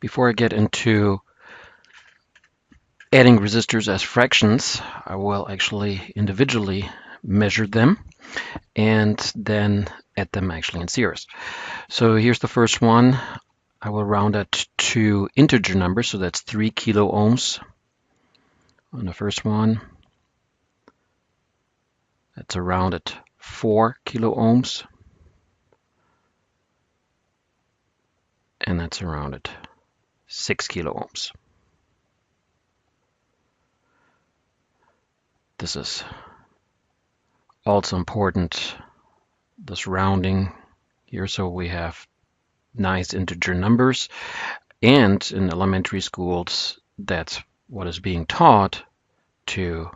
Before I get into adding resistors as fractions, I will actually individually measure them and then add them actually in series. So here's the first one. I will round it to integer numbers, so that's 3 kilo ohms on the first one. That's around at 4 kilo ohms. And that's around at 6 kilo ohms. This is also important, this rounding here, so we have nice integer numbers. And in elementary schools, that's what is being taught, to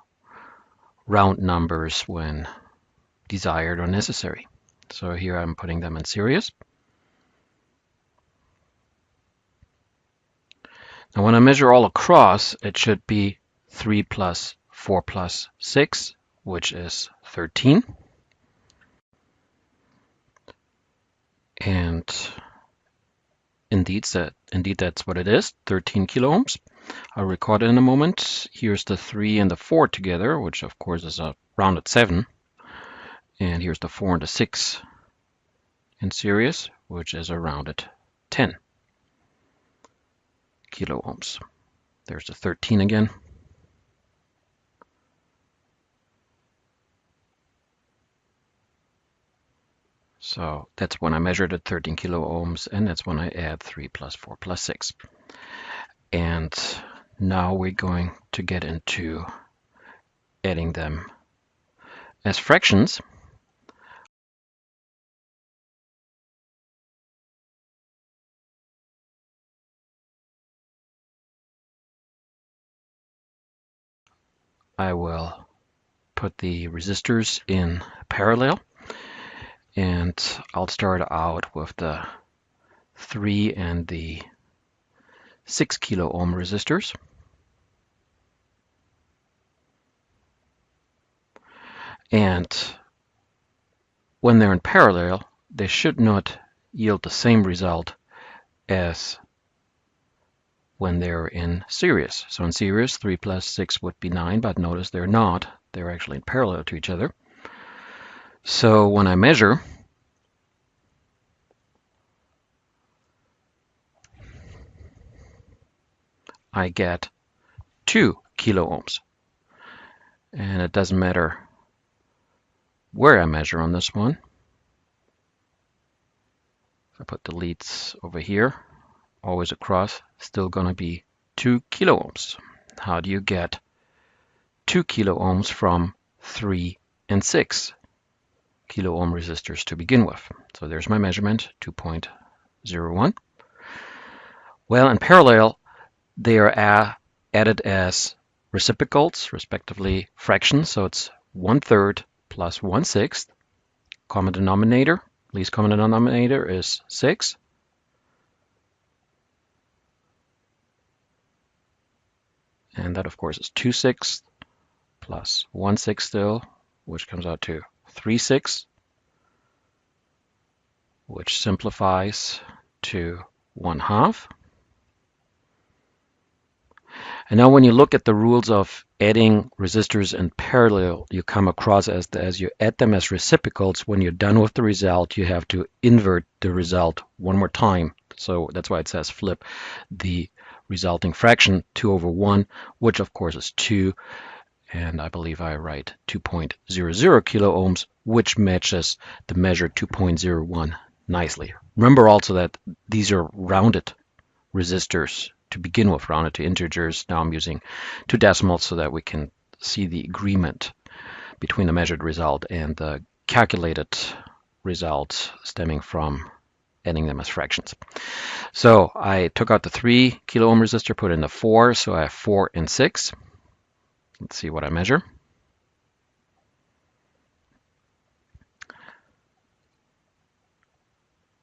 round numbers when desired or necessary. So here I'm putting them in series. Now when I measure all across, it should be 3 plus 4 plus 6, which is 13. And indeed that's what it is, 13 kilo ohms. I'll record it in a moment. Here's the 3 and the 4 together, which of course is around at 7. And here's the 4 and the 6 in series, which is around at 10 kilo ohms. There's the 13 again. So that's when I measured at 13 kilo ohms, and that's when I add 3 plus 4 plus 6. And now we're going to get into adding them as fractions. I will put the resistors in parallel, and I'll start out with the 3 and the 6 kilo ohm resistors. And when they're in parallel, they should not yield the same result as when they're in series. So in series, 3 plus 6 would be 9, but notice they're not. They're actually in parallel to each other. So when I measure, I get 2 kilo ohms. And it doesn't matter where I measure on this one. If I put the leads over here, always across, still going to be 2 kilo ohms. How do you get 2 kilo ohms from 3 and 6 kilo ohm resistors to begin with? So there's my measurement, 2.01. Well, in parallel, they are added as reciprocals, respectively fractions. So it's 1/3 plus 1/6. Common denominator, least common denominator is 6. And that, of course, is 2/6 plus 1/6 still, which comes out to 3/6, which simplifies to 1/2. And now when you look at the rules of adding resistors in parallel, you come across as you add them as reciprocals, when you're done with the result, you have to invert the result one more time. So that's why it says flip the resulting fraction 2/1, which of course is 2. And I believe I write 2.00 kilo ohms, which matches the measured 2.01 nicely. Remember also that these are rounded resistors to begin with, rounded to integers. Now I'm using 2 decimals so that we can see the agreement between the measured result and the calculated result stemming from adding them as fractions. So I took out the 3 kilo ohm resistor, put in the 4, so I have 4 and 6. Let's see what I measure.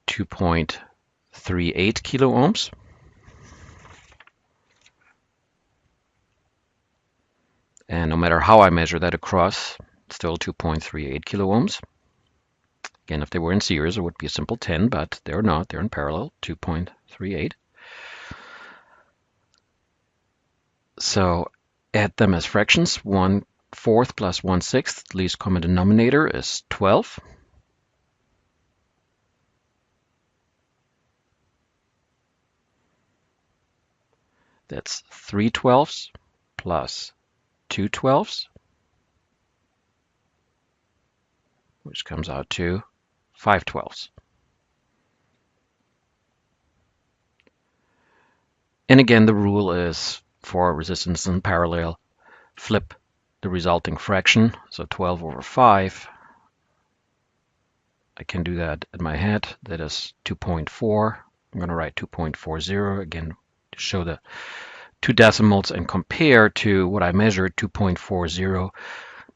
.38 kilo ohms. And no matter how I measure that across, still 2.38 kilo ohms. Again, if they were in series, it would be a simple 10, but they're not. They're in parallel, 2.38. So add them as fractions. 1/4 plus 1/6, least common denominator is 12. That's 3/12 plus 2/12, which comes out to 5/12. And again, the rule is for resistance in parallel, flip the resulting fraction. So 12 over 5, I can do that in my head. That is 2.4. I'm going to write 2.40 again to show the two decimals and compare to what I measured. 2.40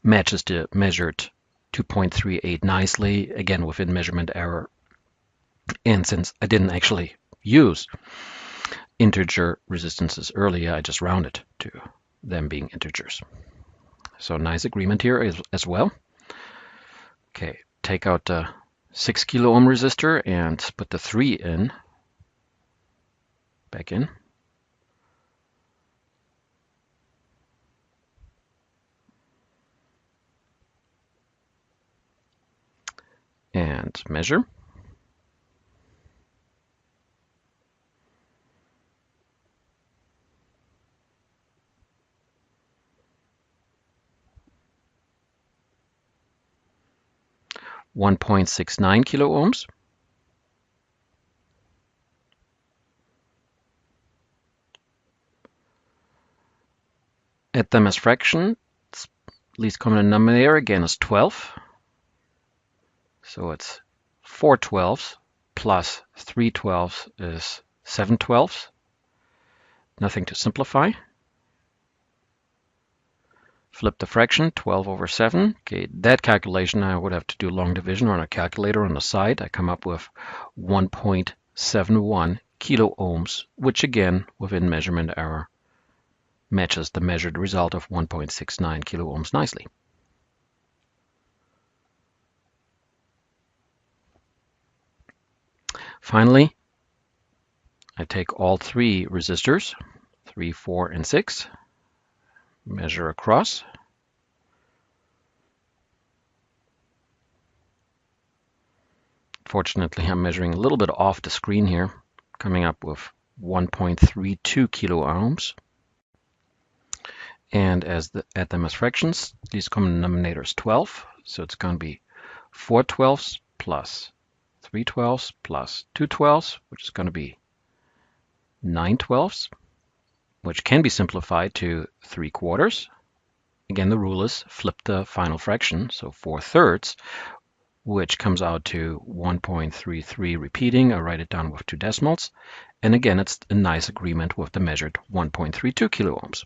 matches the measured 2.38 nicely, again within measurement error. And since I didn't actually use integer resistances earlier, I just rounded to them being integers. So nice agreement here as well. Okay, take out the 6 kilo ohm resistor and put the 3 in, back in. And measure. .69 kilo ohms. Add them as fractions. Least common denominator again is 12. So it's 4/12 plus 3/12 is 7/12. Nothing to simplify. Flip the fraction, 12 over 7. Okay, that calculation I would have to do long division on a calculator on the side. I come up with 1.71 kilo ohms, which again, within measurement error, matches the measured result of 1.69 kilo ohms nicely. Finally, I take all three resistors, 3, 4, and 6, measure across. Fortunately, I'm measuring a little bit off the screen here, coming up with 1.32 kilo ohms. And add them as fractions, least common denominator is 12, so it's going to be 4/12 plus 3/12 plus 2/12, which is going to be 9/12, which can be simplified to 3/4. Again, the rule is flip the final fraction, so 4/3, which comes out to 1.33 repeating. I write it down with two decimals. And again, it's a nice agreement with the measured 1.32 kilo ohms.